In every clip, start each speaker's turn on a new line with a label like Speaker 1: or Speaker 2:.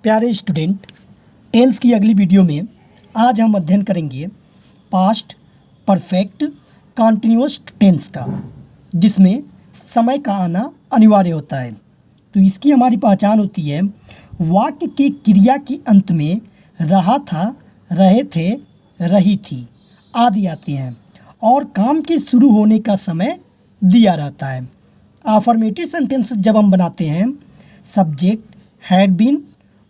Speaker 1: प्यारे student, tense की अगली वीडियो में आज हम अध्ययन करेंगे पास्ट परफेक्ट कॉन्टिन्यूअस टेंस का, जिसमें समय का आना अनिवार्य होता है। तो इसकी हमारी पहचान होती है वाक्य के क्रिया के अंत में रहा था, रहे थे, रही थी आदि आते हैं और काम के शुरू होने का समय दिया रहता है। अफर्मेटिव सेंटेंस जब हम बनाते हैं, सब्जेक्ट हैड बीन,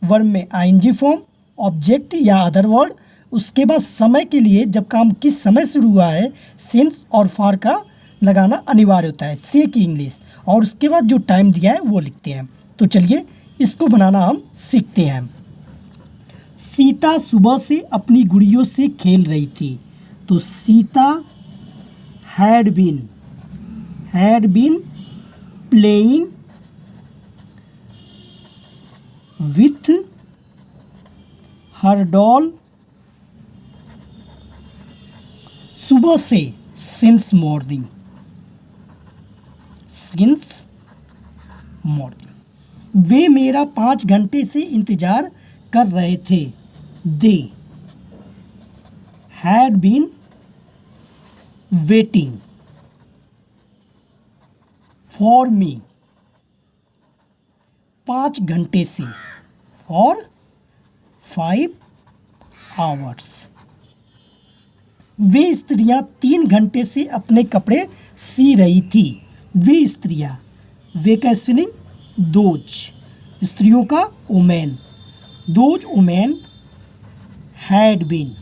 Speaker 1: वर्ब में आईएनजी फॉर्म, ऑब्जेक्ट या अदर वर्ड, उसके बाद समय के लिए जब काम किस समय शुरू हुआ है सिंस और फॉर का लगाना अनिवार्य होता है, से की इंग्लिश, और उसके बाद जो टाइम दिया है वो लिखते हैं। तो चलिए इसको बनाना हम सीखते हैं। सीता सुबह से अपनी गुड़ियों से खेल रही थी। तो Sita had been playing with her doll सुबह से, सिंस मॉर्निंग। वे मेरा 5 घंटे से इंतजार कर रहे थे। They had been waiting for me 5 घंटे से, फॉर 5 आवर्स। वे स्त्रियां 3 घंटे से अपने कपड़े सी रही थी। वे स्त्रियां, वे का स्पेलिंग दोज, स्त्रियों का women, those women had been,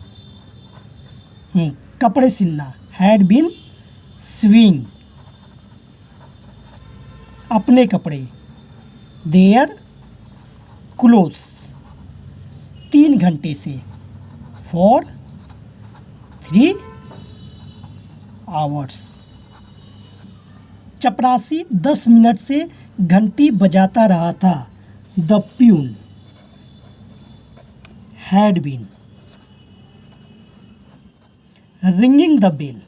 Speaker 1: कपड़े सिलना, हैड बीन स्विंग, अपने कपड़े, देयर क्लोथ्स 3 घंटे से, फॉर 3 आवर्स। चपरासी 10 मिनट से घंटी बजाता रहा था। The peon had been ringing the bell,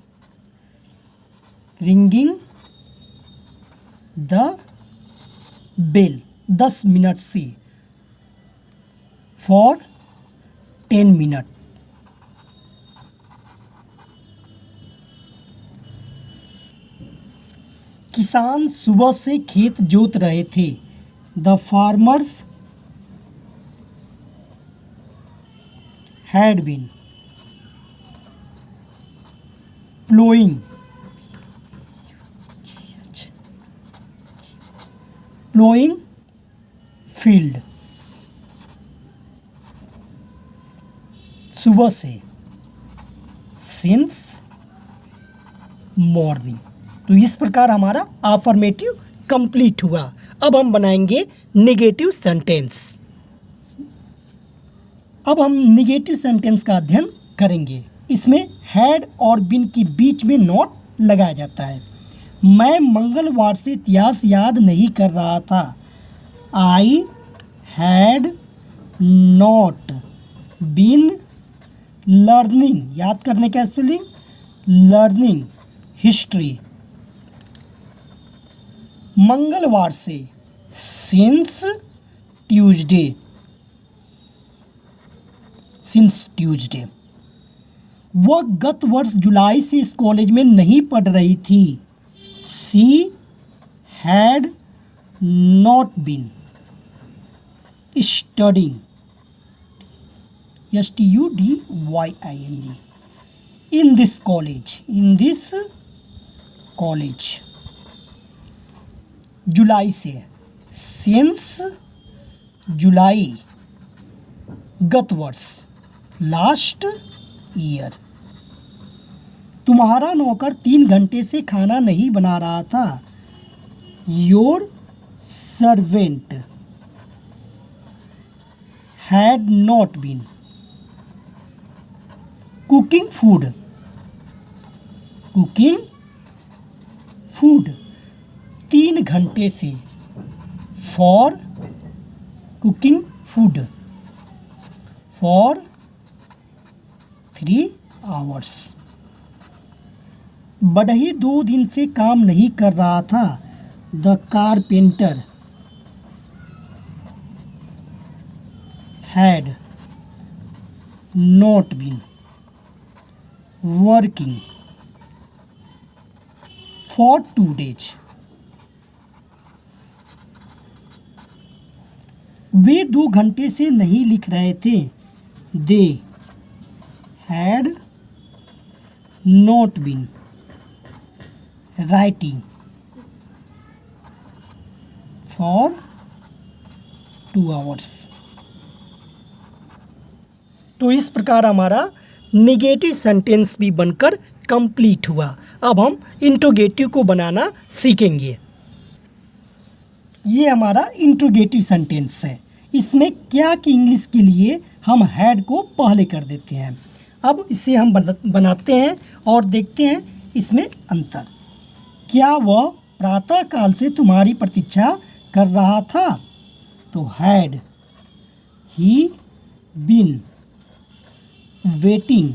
Speaker 1: ringing the bell 10 minute से, फॉर 10 मिनट। किसान सुबह से खेत जोत रहे थे। The farmers had been ploughing field सुबह से, सिंस मॉर्निंग। तो इस प्रकार हमारा अफर्मेटिव कंप्लीट हुआ। अब हम बनाएंगे नेगेटिव सेंटेंस। अब हम नेगेटिव सेंटेंस का अध्ययन करेंगे। इसमें हैड और बीन के बीच में नॉट लगाया जाता है। मैं मंगलवार से इतिहास याद नहीं कर रहा था। I had not been learning, याद करने का स्पेलिंग लर्निंग हिस्ट्री। मंगलवार से, सिंस ट्यूसडे, वह गत वर्ष जुलाई से इस कॉलेज में नहीं पढ़ रही थी। She had not been studying, STUDYING, in this college। जुलाई से, सिंस जुलाई, गत वर्ष, लास्ट ईयर। तुम्हारा नौकर 3 घंटे से खाना नहीं बना रहा था। Your servant had not been cooking food 3 घंटे से, for cooking food, for 3 hours. बढ़ई 2 दिन से काम नहीं कर रहा था। The carpenter had not been working for 2 days. वे 2 घंटे से नहीं लिख रहे थे. They had not been writing for 2 hours. तो इस प्रकार हमारा नेगेटिव सेंटेंस भी बनकर कंप्लीट हुआ. अब हम इंट्रोगेटिव को बनाना सीखेंगे. ये हमारा इंट्रोगेटिव सेंटेंस है. इसमें क्या कि इंग्लिश के लिए हम हैड को पहले कर देते हैं. अब इसे हम बनाते हैं और देखते हैं इसमें अंतर. क्या वह प्रातःकाल से तुम्हारी प्रतीक्षा कर रहा था? तो हैड ही बीन वेटिंग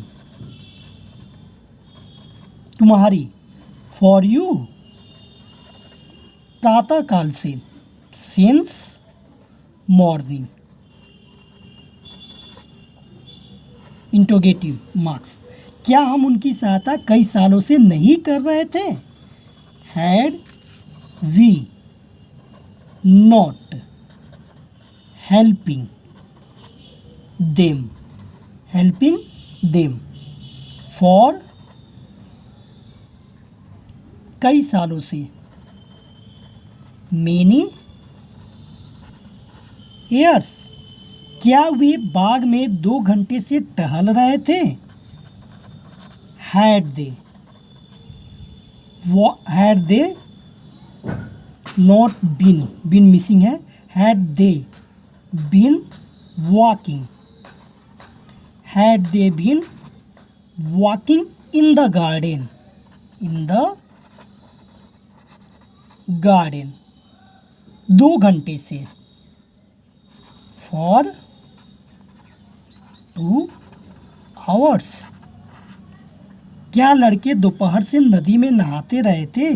Speaker 1: तुम्हारी फॉर यू प्रातःकाल से सिंस मॉर्निंग. Interrogative marks. क्या हम उनकी सहायता कई सालों से नहीं कर रहे थे? Had we not helping them for कई सालों से मेनी ईयर्स. क्या वे बाग में 2 घंटे से टहल रहे थे? Had they not been missing है. Had they been walking in the garden 2 घंटे से फॉर 2 hours. क्या लड़के दोपहर से नदी में नहाते रहे थे?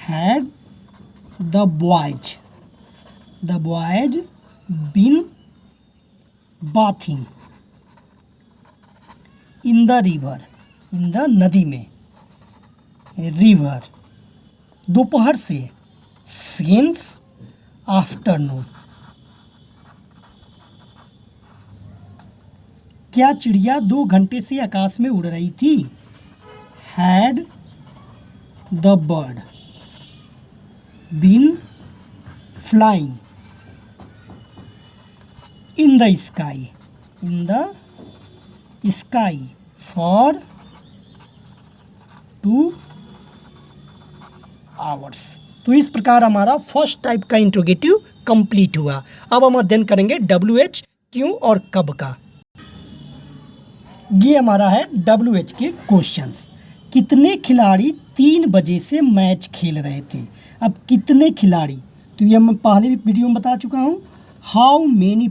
Speaker 1: Had the boys been bathing in the nadi में रिवर दोपहर से सिंस आफ्टरनून. क्या चिड़िया 2 घंटे से आकाश में उड़ रही थी? Had the bird been flying in the sky for 2 hours. तो इस प्रकार हमारा फर्स्ट टाइप का इंट्रोगेटिव कंप्लीट हुआ. अब हम अध्ययन करेंगे WH, क्यों और कब का. ये हमारा है WH के क्वेश्चंस. कितने खिलाड़ी 3 बजे से मैच खेल रहे थे? अब कितने खिलाड़ी, तो ये मैं पहले भी वीडियो में बता चुका हूँ. How many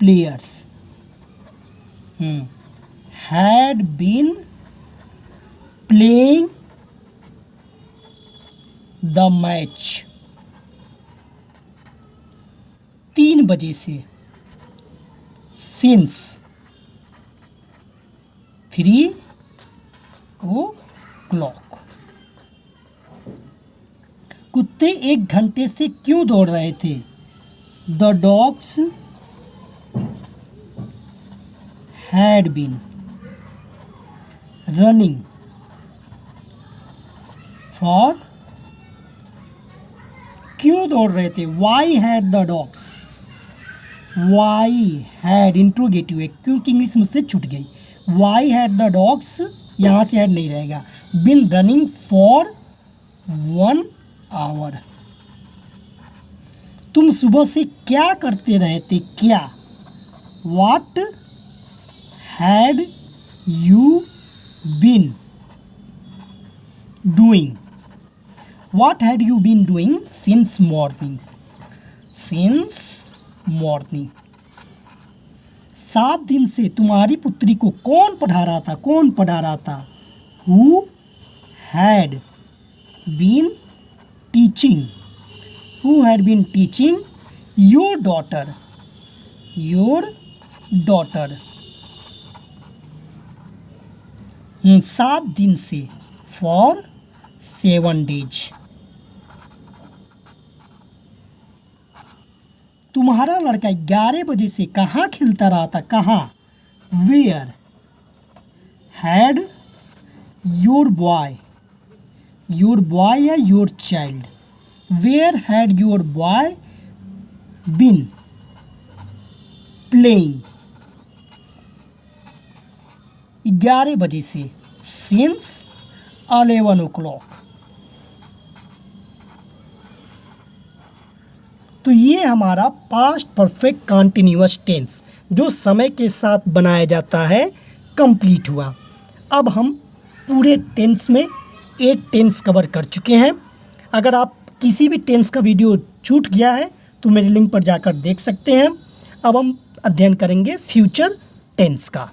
Speaker 1: players had been playing the match 3 बजे से सिंस 3 o'clock. कुत्ते 1 घंटे से क्यों दौड़ रहे थे? The dogs had been running for. क्यों दौड़ रहे थे? Why had the dogs. Why had interrogative है क्योंकि इंग्लिश मुझसे छूट गई. वाई हैड द डॉग्स, यहाँ से हैड नहीं रहेगा. Been running for 1 hour. तुम सुबह से क्या करते रहे थे? क्या What had you been doing? What had you been doing since morning? Since morning. 7 दिन से तुम्हारी पुत्री को कौन पढ़ा रहा था? कौन पढ़ा रहा था? Who had been teaching? Who had been teaching your daughter, your daughter. 7 दिन से, फॉर 7 डेज। तुम्हारा लड़का 11 बजे से कहाँ खेलता रहा था, कहाँ, where. Had your boy, your boy या your child, where had your boy been playing. 11 बजे से, सिंस 11 o'clock। तो ये हमारा पास्ट परफेक्ट कॉन्टिन्यूअस टेंस जो समय के साथ बनाया जाता है कंप्लीट हुआ। अब हम पूरे टेंस में 8 टेंस कवर कर चुके हैं। अगर आप किसी भी टेंस का वीडियो छूट गया है तो मेरे लिंक पर जाकर देख सकते हैं। अब हम अध्ययन करेंगे फ्यूचर टेंस का।